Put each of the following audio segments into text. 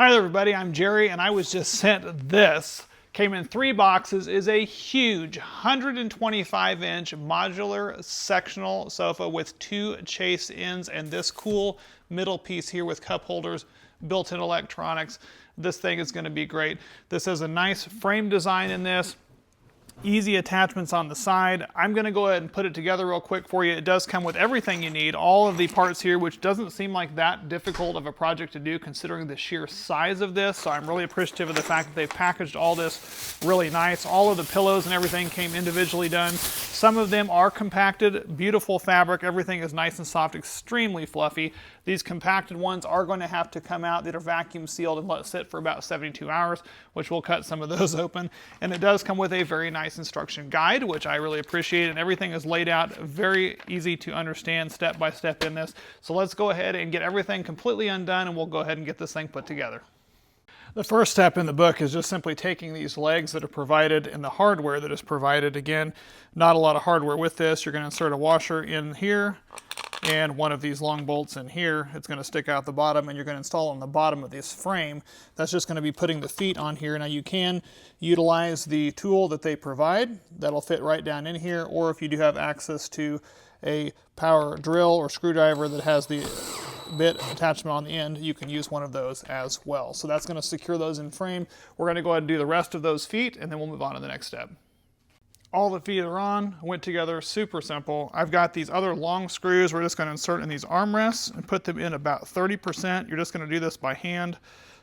Hi there everybody, I'm Jerry and I was just sent this. Came in 3 boxes, is a huge 125-inch modular sectional sofa with 2 chase ends and this cool middle piece here with cup holders, built-in electronics. This thing is going to be great. This has a nice frame design in this. Easy attachments on the side. I'm going to go ahead and put it together real quick for you. It does come with everything you need, all of the parts here, which doesn't seem like that difficult of a project to do considering the sheer size of this. So I'm really appreciative of the fact that they've packaged all this really nice. All of the pillows and everything came individually done. Some of them are compacted, beautiful fabric. Everything is nice and soft, extremely fluffy. These compacted ones are going to have to come out that are vacuum sealed and let sit for about 72 hours, which will cut some of those open. And it does come with a very nice instruction guide, which I really appreciate, and everything is laid out very easy to understand step by step in this. So let's go ahead and get everything completely undone and we'll go ahead and get this thing put together. The first step in the book is just simply taking these legs that are provided and the hardware that is provided. Again, not a lot of hardware with this. You're going to insert a washer in here and one of these long bolts in here. It's going to stick out the bottom and you're going to install on the bottom of this frame. That's just going to be putting the feet on here. Now you can utilize the tool that they provide. That'll fit right down in here, or if you do have access to a power drill or screwdriver that has the bit attachment on the end, you can use one of those as well. So that's going to secure those in frame. We're going to go ahead and do the rest of those feet and then we'll move on to the next step. All the feet are on, went together, super simple. I've got these other long screws we're just going to insert in these armrests and put them in about 30%. You're just going to do this by hand.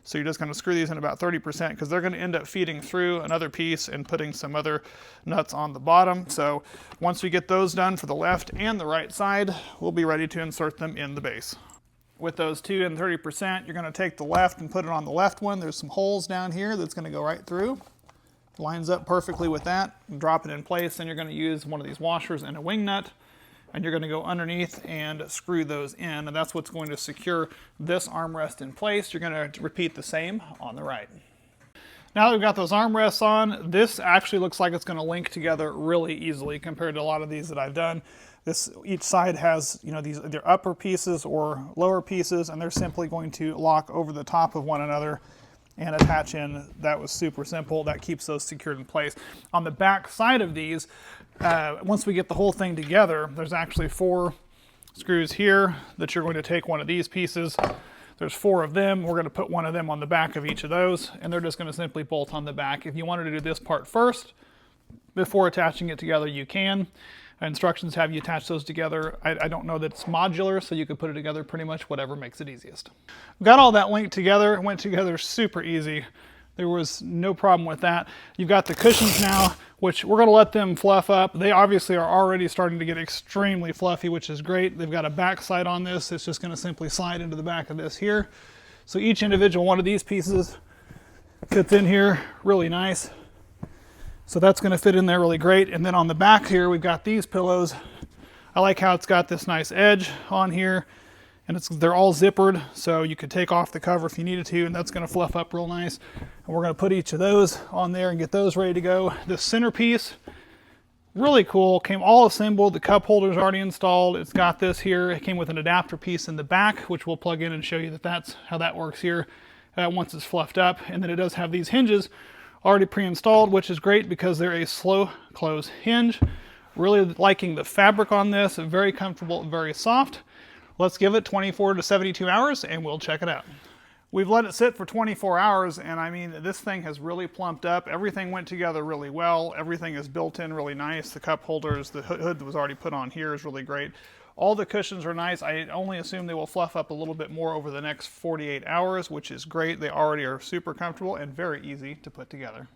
So you're just going to screw these in about 30% because they're going to end up feeding through another piece and putting some other nuts on the bottom. So once we get those done for the left and the right side, we'll be ready to insert them in the base. With those 2 and 30%, you're going to take the left and put it on the left one. There's some holes down here that's going to go right through. Lines up perfectly with that, and drop it in place. Then you're going to use one of these washers and a wing nut, and you're going to go underneath and screw those in, and that's what's going to secure this armrest in place. You're going to repeat the same on the right. Now that we've got those armrests on, this actually looks like it's going to link together really easily compared to a lot of these that I've done. Each side has, these either upper pieces or lower pieces, and they're simply going to lock over the top of one another and attach in. That was super simple. That keeps those secured in place. On the back side of these, once we get the whole thing together, there's actually 4 screws here that you're going to take one of these pieces. There's 4 of them. We're going to put one of them on the back of each of those, and they're just going to simply bolt on the back. If you wanted to do this part first, before attaching it together, you can. Instructions have you attach those together. I don't know that it's modular, so you could put it together pretty much whatever makes it easiest. Got all that linked together. It went together super easy. There was no problem with that. You've got the cushions now, which we're going to let them fluff up. They obviously are already starting to get extremely fluffy, which is great. They've got a back slide on this. It's just going to simply slide into the back of this here. So each individual one of these pieces fits in here really nice. So that's going to fit in there really great. And then on the back here, we've got these pillows. I like how it's got this nice edge on here, and they're all zippered, so you could take off the cover if you needed to, and that's going to fluff up real nice. And we're going to put each of those on there and get those ready to go. The centerpiece, really cool, came all assembled. The cup holder's already installed. It's got this here. It came with an adapter piece in the back, which we'll plug in and show you that that's how that works here once it's fluffed up. And then it does have these hinges already pre-installed, which is great because they're a slow close hinge. Really liking the fabric on this, very comfortable, very soft. Let's give it 24 to 72 hours and we'll check it out. We've let it sit for 24 hours and I mean, this thing has really plumped up. Everything went together really well. Everything is built in really nice. The cup holders, the hood that was already put on here is really great. All the cushions are nice. I only assume they will fluff up a little bit more over the next 48 hours, which is great. They already are super comfortable and very easy to put together.